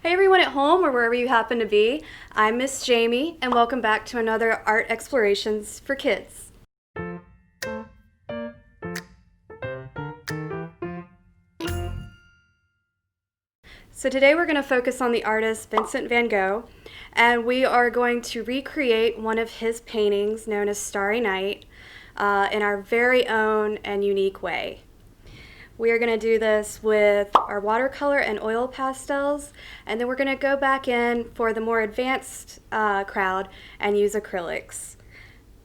Hey everyone at home or wherever you happen to be, I'm Miss Jamie and welcome back to another Art Explorations for Kids. So today we're going to focus on the artist Vincent van Gogh, and we are going to recreate one of his paintings known as Starry Night in our very own and unique way. We are going to do this with our watercolor and oil pastels, and then we're going to go back in for the more advanced crowd and use acrylics.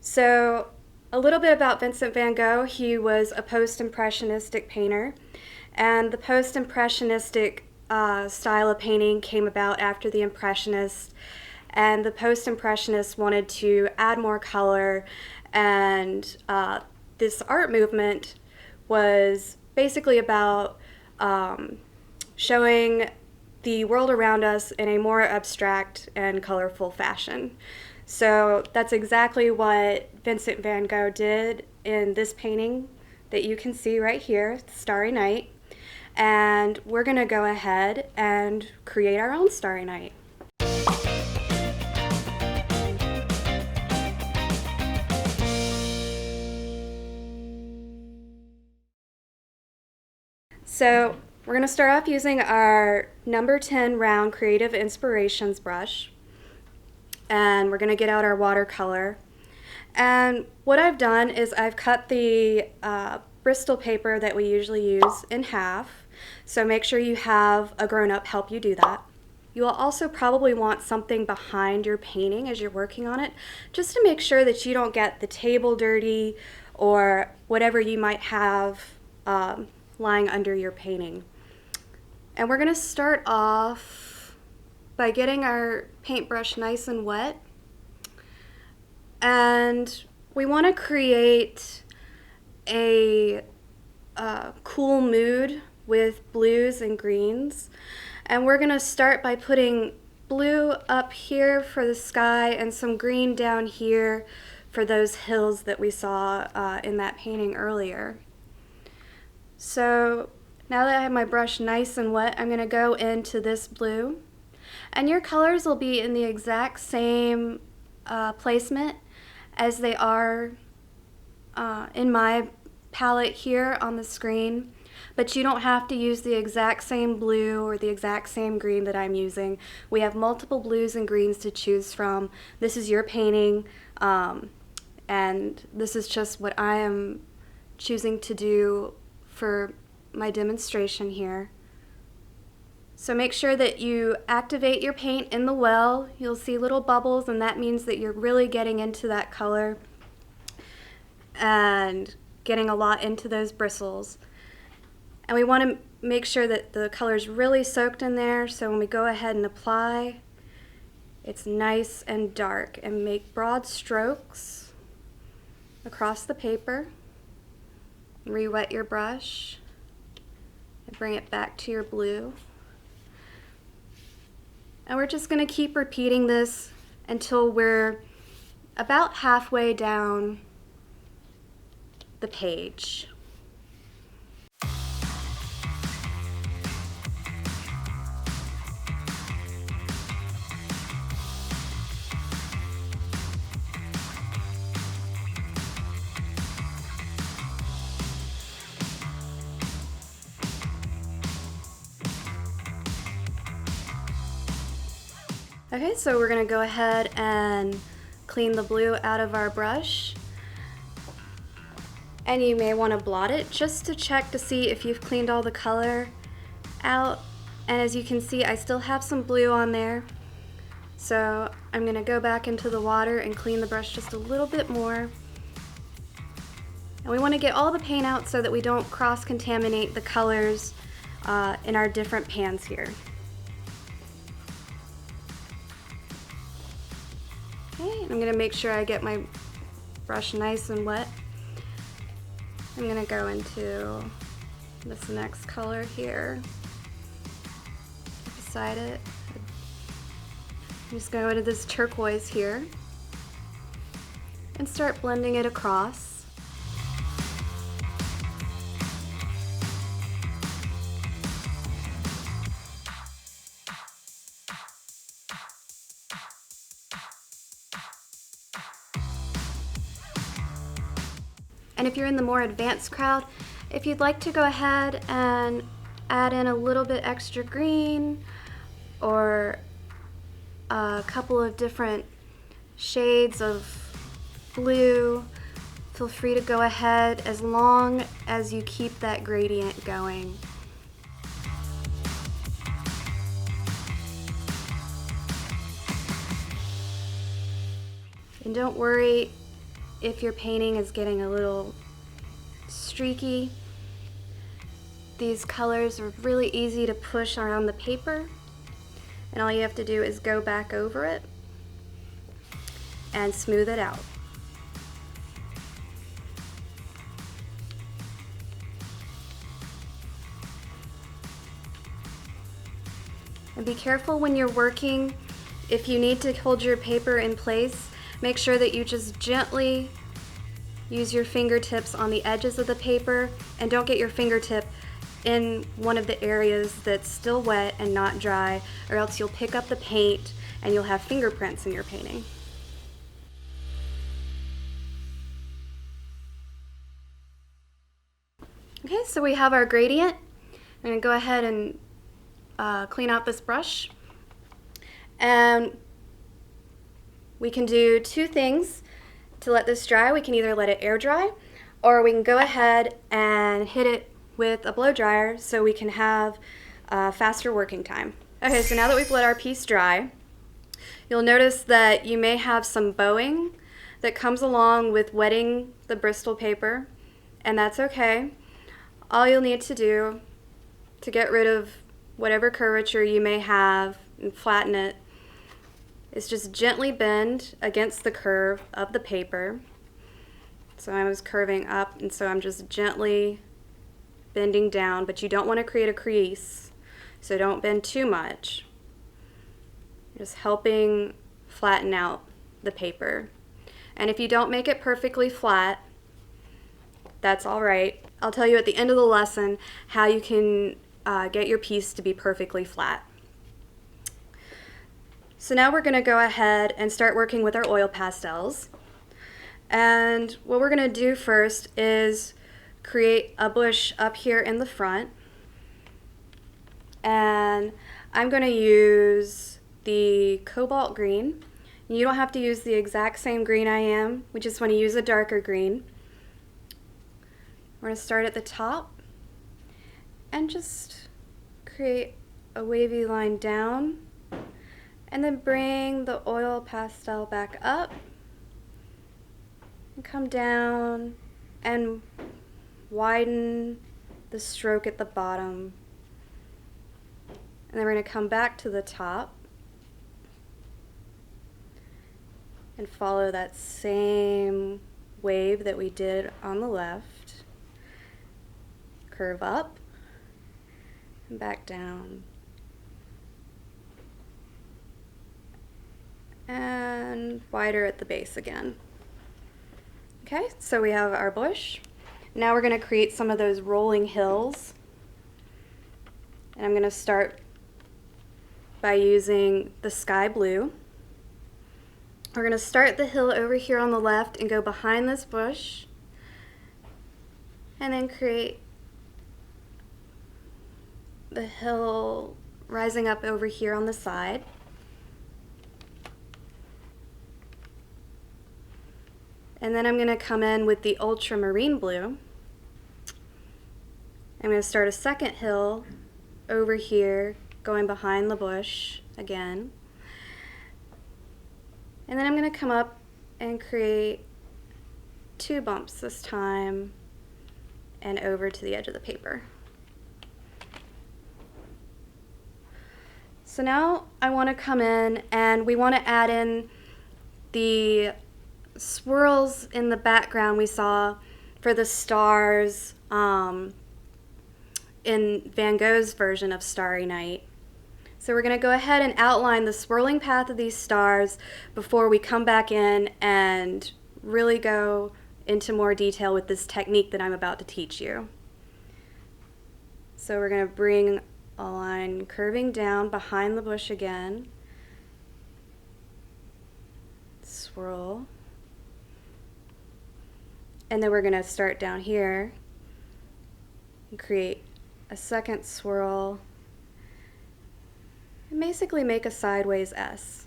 So a little bit about Vincent van Gogh. He was a post-impressionistic painter, and the post-impressionistic style of painting came about after the Impressionists, and the post-impressionists wanted to add more color, and this art movement was basically about showing the world around us in a more abstract and colorful fashion. So that's exactly what Vincent van Gogh did in this painting that you can see right here, Starry Night. And we're going to go ahead and create our own Starry Night. So we're going to start off using our number 10 round Creative Inspirations brush. And we're going to get out our watercolor. And what I've done is I've cut the Bristol paper that we usually use in half. So make sure you have a grown-up help you do that. You will also probably want something behind your painting as you're working on it, just to make sure that you don't get the table dirty or whatever you might have lying under your painting. And we're going to start off by getting our paintbrush nice and wet. And we want to create a cool mood with blues and greens. And we're going to start by putting blue up here for the sky and some green down here for those hills that we saw in that painting earlier. So now that I have my brush nice and wet, I'm going to go into this blue. And your colors will be in the exact same placement as they are in my palette here on the screen. But you don't have to use the exact same blue or the exact same green that I'm using. We have multiple blues and greens to choose from. This is your painting, and this is just what I am choosing to do for my demonstration here. So make sure that you activate your paint in the well. You'll see little bubbles, and that means that you're really getting into that color and getting a lot into those bristles. And we want to make sure that the color's really soaked in there, so when we go ahead and apply, it's nice and dark. And make broad strokes across the paper. Re-wet your brush and bring it back to your blue. And we're just going to keep repeating this until we're about halfway down the page. Okay, so we're going to go ahead and clean the blue out of our brush. And you may want to blot it just to check to see if you've cleaned all the color out. And as you can see, I still have some blue on there. So I'm going to go back into the water and clean the brush just a little bit more. And we want to get all the paint out so that we don't cross-contaminate the colors in our different pans here. Okay, I'm going to make sure I get my brush nice and wet. I'm going to go into this next color here beside it. I'm just going to go into this turquoise here and start blending it across. And if you're in the more advanced crowd, if you'd like to go ahead and add in a little bit extra green or a couple of different shades of blue, feel free to go ahead as long as you keep that gradient going. And don't worry if your painting is getting a little streaky. These colors are really easy to push around the paper, and all you have to do is go back over it and smooth it out. And be careful when you're working. If you need to hold your paper in place, make sure that you just gently use your fingertips on the edges of the paper, and don't get your fingertip in one of the areas that's still wet and not dry, or else you'll pick up the paint and you'll have fingerprints in your painting. Okay, so we have our gradient. I'm going to go ahead and clean out this brush. And we can do two things to let this dry. We can either let it air dry, or we can go ahead and hit it with a blow dryer so we can have faster working time. Okay, so now that we've let our piece dry, you'll notice that you may have some bowing that comes along with wetting the Bristol paper, and that's okay. All you'll need to do to get rid of whatever curvature you may have and flatten it is just gently bend against the curve of the paper. So I was curving up, and so I'm just gently bending down, but you don't want to create a crease, so don't bend too much. Just helping flatten out the paper. And if you don't make it perfectly flat, that's all right. I'll tell you at the end of the lesson how you can get your piece to be perfectly flat. So now we're going to go ahead and start working with our oil pastels. And what we're going to do first is create a bush up here in the front. And I'm going to use the cobalt green. You don't have to use the exact same green I am. We just want to use a darker green. We're going to start at the top and just create a wavy line down, and then bring the oil pastel back up and come down and widen the stroke at the bottom. And then we're going to come back to the top and follow that same wave that we did on the left. Curve up and back down. And wider at the base again. Okay, so we have our bush. Now we're going to create some of those rolling hills. And I'm going to start by using the sky blue. We're going to start the hill over here on the left and go behind this bush, and then create the hill rising up over here on the side. And then I'm going to come in with the ultramarine blue. I'm going to start a second hill over here, going behind the bush again. And then I'm going to come up and create two bumps this time and over to the edge of the paper. So now I want to come in and we want to add in the swirls in the background we saw for the stars in Van Gogh's version of Starry Night. So we're going to go ahead and outline the swirling path of these stars before we come back in and really go into more detail with this technique that I'm about to teach you. So we're going to bring a line curving down behind the bush again, swirl, And then we're going to start down here and create a second swirl and basically make a sideways S.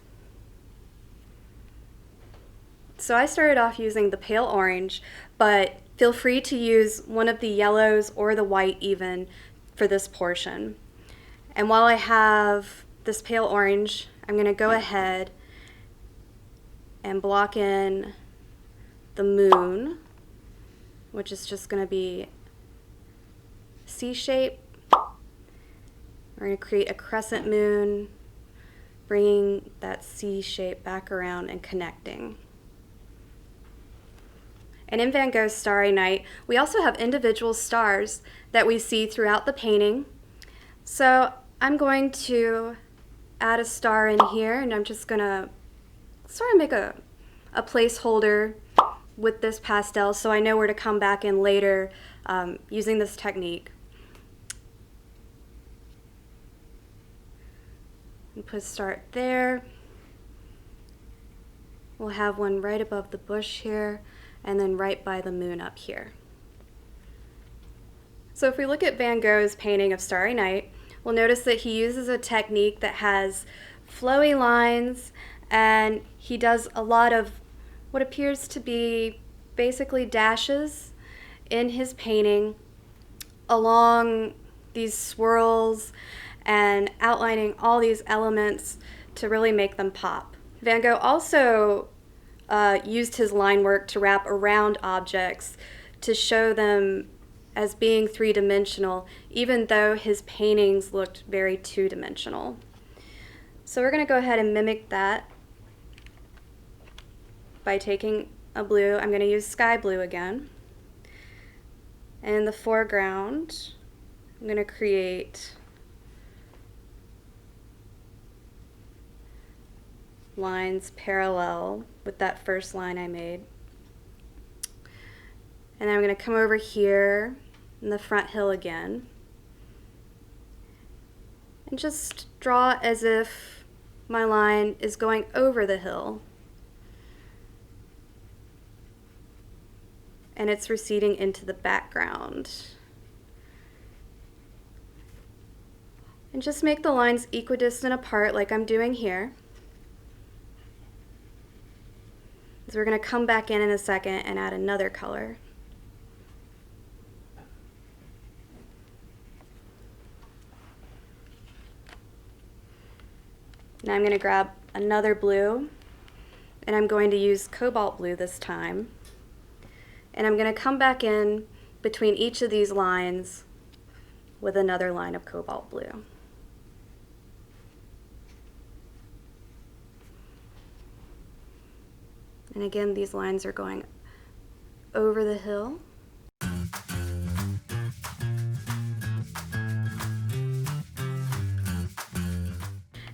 So I started off using the pale orange, but feel free to use one of the yellows or the white even for this portion. And while I have this pale orange, I'm going to go ahead and block in the moon, which is just going to be C shape. We're going to create a crescent moon, bringing that C shape back around and connecting. And in Van Gogh's Starry Night, we also have individual stars that we see throughout the painting. So I'm going to add a star in here, and I'm just going to sort of make a placeholder with this pastel so I know where to come back in later using this technique. And put start there. We'll have one right above the bush here, and then right by the moon up here. So if we look at Van Gogh's painting of Starry Night, we'll notice that he uses a technique that has flowy lines, and he does a lot of what appears to be basically dashes in his painting along these swirls and outlining all these elements to really make them pop. Van Gogh also used his line work to wrap around objects to show them as being three-dimensional, even though his paintings looked very two-dimensional. So we're going to go ahead and mimic that by taking a blue. I'm going to use sky blue again. And in the foreground, I'm going to create lines parallel with that first line I made. And then I'm going to come over here in the front hill again and just draw as if my line is going over the hill and it's receding into the background. And just make the lines equidistant apart like I'm doing here. So we're going to come back in a second and add another color. Now I'm going to grab another blue, and I'm going to use cobalt blue this time. And I'm going to come back in between each of these lines with another line of cobalt blue. And again, these lines are going over the hill.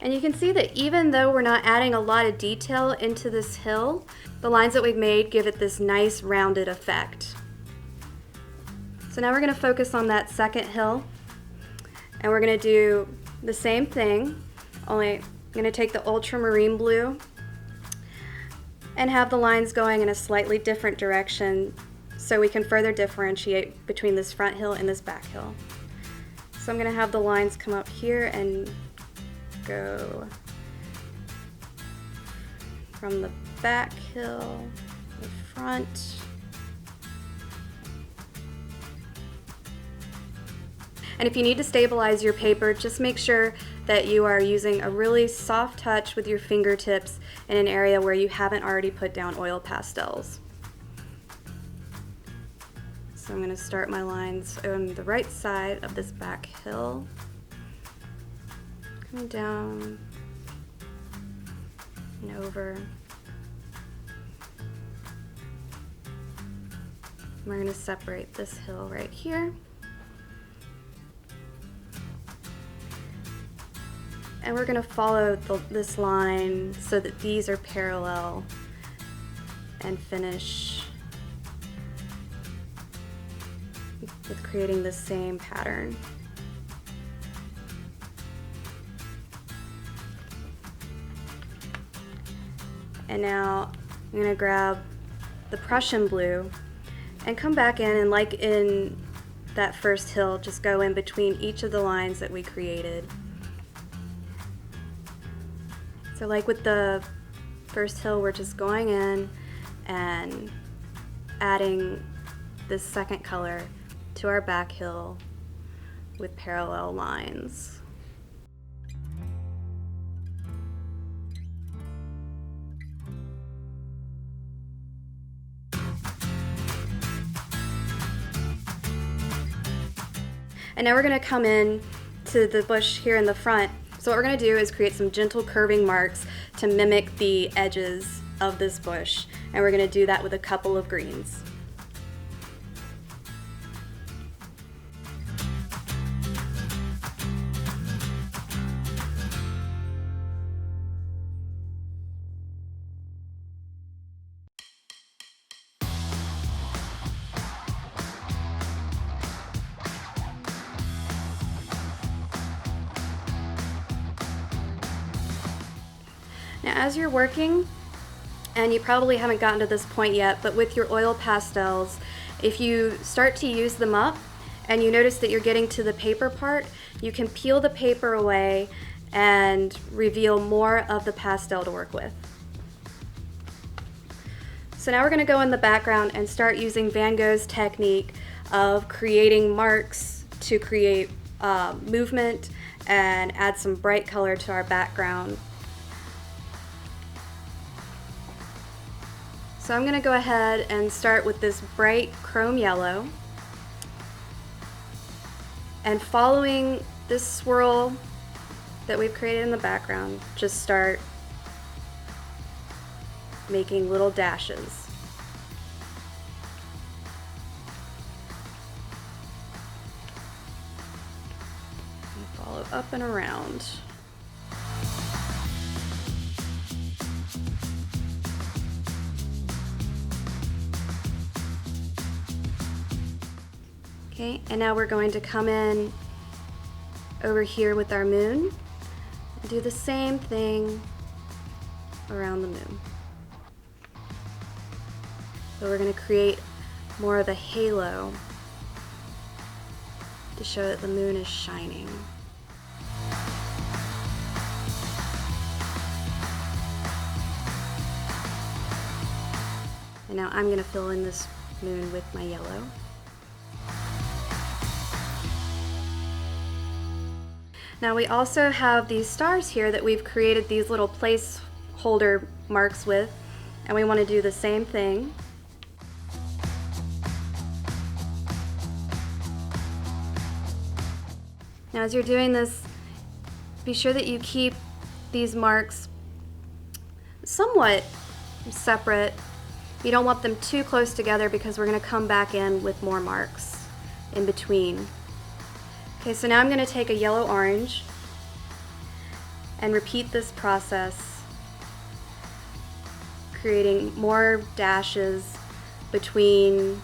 And you can see that even though we're not adding a lot of detail into this hill, the lines that we've made give it this nice rounded effect. So now we're going to focus on that second hill, and we're going to do the same thing, only I'm going to take the ultramarine blue and have the lines going in a slightly different direction so we can further differentiate between this front hill and this back hill. So I'm going to have the lines come up here and go from the back hill, the front, and if you need to stabilize your paper, just make sure that you are using a really soft touch with your fingertips in an area where you haven't already put down oil pastels. So I'm going to start my lines on the right side of this back hill, coming down and over. We're going to separate this hill right here. And we're going to follow this line so that these are parallel and finish with creating the same pattern. And now I'm going to grab the Prussian blue And come back in, and like in that first hill, just go in between each of the lines that we created. So like with the first hill, we're just going in and adding this second color to our back hill with parallel lines. And now we're going to come in to the bush here in the front. So what we're going to do is create some gentle curving marks to mimic the edges of this bush. And we're going to do that with a couple of greens. Now as you're working, and you probably haven't gotten to this point yet, but with your oil pastels, if you start to use them up and you notice that you're getting to the paper part, you can peel the paper away and reveal more of the pastel to work with. So now we're going to go in the background and start using Van Gogh's technique of creating marks to create movement and add some bright color to our background. So I'm going to go ahead and start with this bright chrome yellow, and following this swirl that we've created in the background, just start making little dashes. And follow up and around. Okay, and now we're going to come in over here with our moon and do the same thing around the moon. So we're going to create more of a halo to show that the moon is shining. And now I'm going to fill in this moon with my yellow. Now we also have these stars here that we've created these little placeholder marks with, and we want to do the same thing. Now as you're doing this, be sure that you keep these marks somewhat separate. You don't want them too close together because we're going to come back in with more marks in between. Okay, so now I'm going to take a yellow orange and repeat this process, creating more dashes between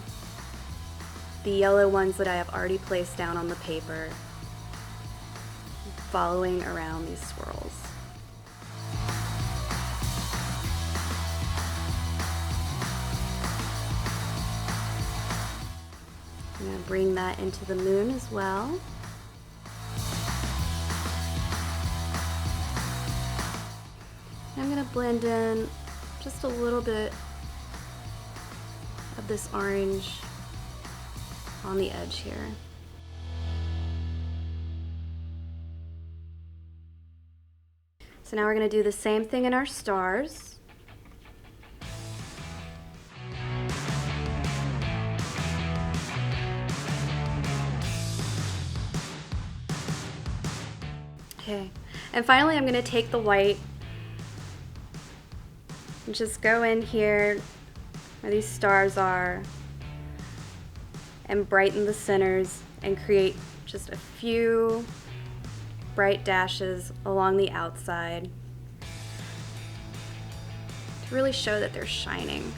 the yellow ones that I have already placed down on the paper, following around these swirls. I'm going to bring that into the moon as well. I'm going to blend in just a little bit of this orange on the edge here. So now we're going to do the same thing in our stars. Okay, and finally I'm going to take the white and just go in here where these stars are and brighten the centers and create just a few bright dashes along the outside to really show that they're shining.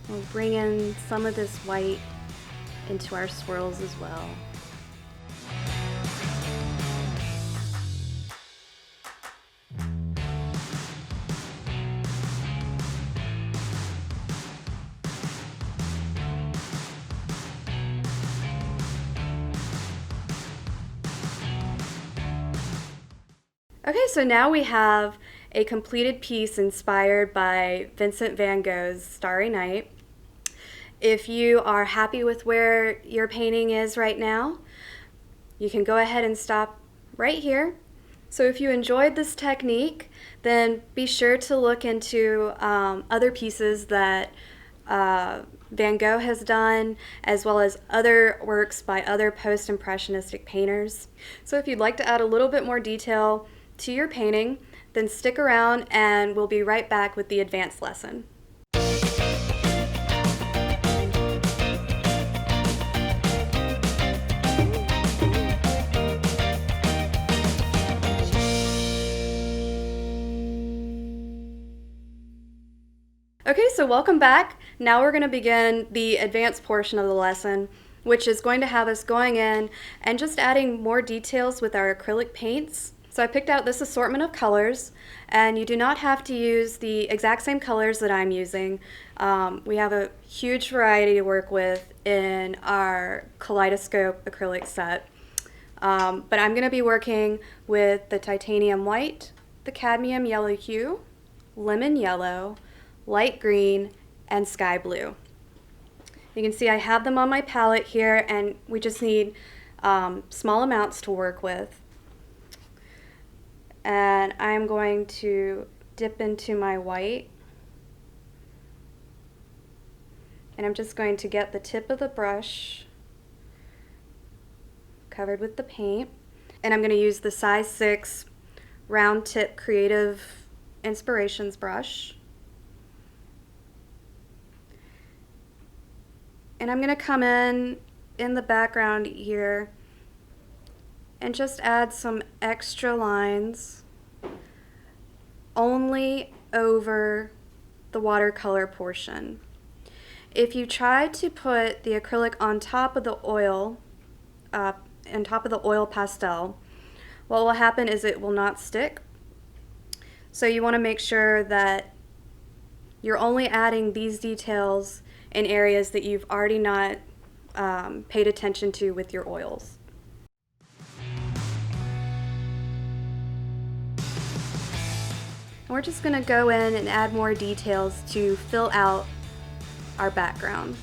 We'll bring in some of this white into our swirls as well. Okay, so now we have a completed piece inspired by Vincent van Gogh's Starry Night. If you are happy with where your painting is right now, you can go ahead and stop right here. So if you enjoyed this technique, then be sure to look into other pieces that Van Gogh has done, as well as other works by other post-impressionistic painters. So if you'd like to add a little bit more detail to your painting, then stick around and we'll be right back with the advanced lesson. Okay, so welcome back. Now we're going to begin the advanced portion of the lesson, which is going to have us going in and just adding more details with our acrylic paints. So I picked out this assortment of colors, and you do not have to use the exact same colors that I'm using. We have a huge variety to work with in our Kaleidoscope acrylic set. But I'm going to be working with the titanium white, the cadmium yellow hue, lemon yellow, light green, and sky blue. You can see I have them on my palette here, and we just need small amounts to work with. And I'm going to dip into my white, and I'm just going to get the tip of the brush covered with the paint, and I'm going to use the size 6 round tip Creative Inspirations brush. And I'm going to come in the background here and just add some extra lines only over the watercolor portion. If you try to put the acrylic on top of the oil, on top of the oil pastel, what will happen is it will not stick. So you want to make sure that you're only adding these details in areas that you've already not paid attention to with your oils. And we're just going to go in and add more details to fill out our background.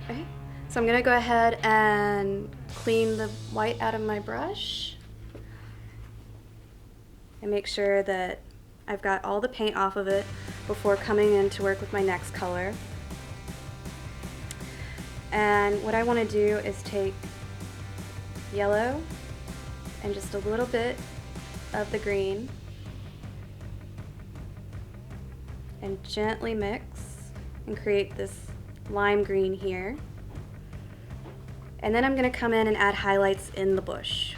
Okay, so I'm going to go ahead and clean the white out of my brush and make sure that I've got all the paint off of it before coming in to work with my next color. And what I want to do is take yellow and just a little bit of the green and gently mix and create this lime green here. And then I'm going to come in and add highlights in the bush.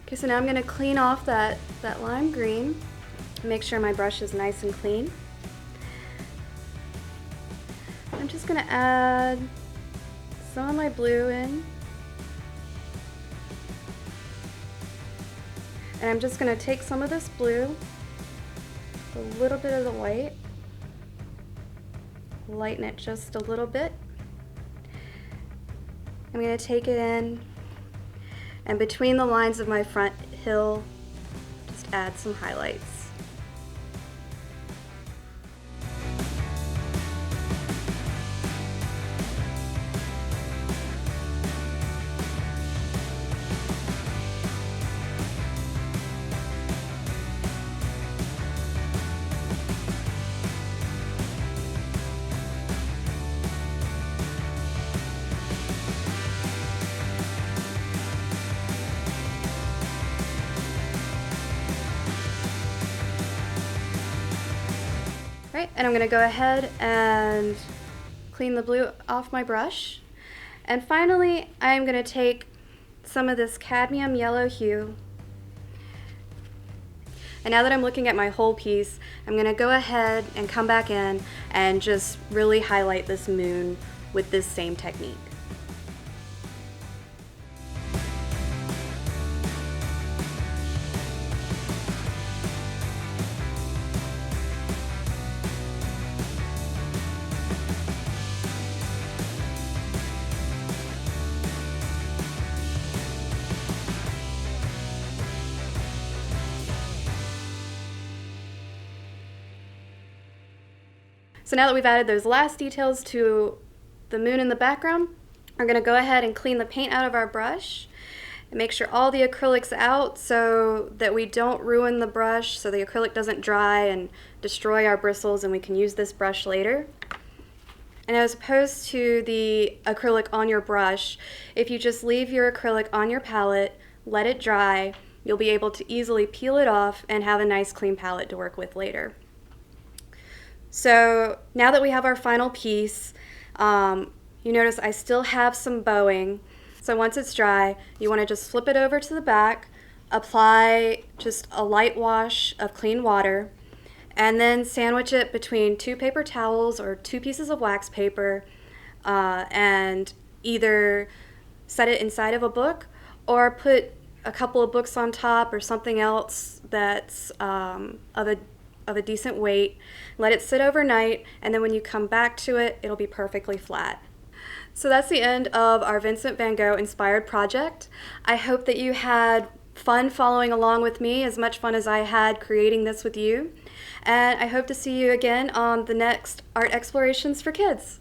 Okay, so now I'm going to clean off that lime green, make sure my brush is nice and clean. I'm just going to add some of my blue in, and I'm just going to take some of this blue, a little bit of the white, lighten it just a little bit. I'm going to take it in, and between the lines of my front hill add some highlights. Right, and I'm going to go ahead and clean the blue off my brush. And finally, I'm going to take some of this cadmium yellow hue. And now that I'm looking at my whole piece, I'm going to go ahead and come back in and just really highlight this moon with this same technique. So now that we've added those last details to the moon in the background, we're going to go ahead and clean the paint out of our brush and make sure all the acrylic's out so that we don't ruin the brush, so the acrylic doesn't dry and destroy our bristles and we can use this brush later. And as opposed to the acrylic on your brush, if you just leave your acrylic on your palette, let it dry, you'll be able to easily peel it off and have a nice clean palette to work with later. So now that we have our final piece, you notice I still have some bowing. So once it's dry, you want to just flip it over to the back, apply just a light wash of clean water, and then sandwich it between 2 paper towels or 2 pieces of wax paper, and either set it inside of a book or put a couple of books on top or something else that's of a decent weight. Let it sit overnight, and then when you come back to it, it'll be perfectly flat. So that's the end of our Vincent van Gogh inspired project. I hope that you had fun following along with me, as much fun as I had creating this with you. And I hope to see you again on the next Art Explorations for Kids.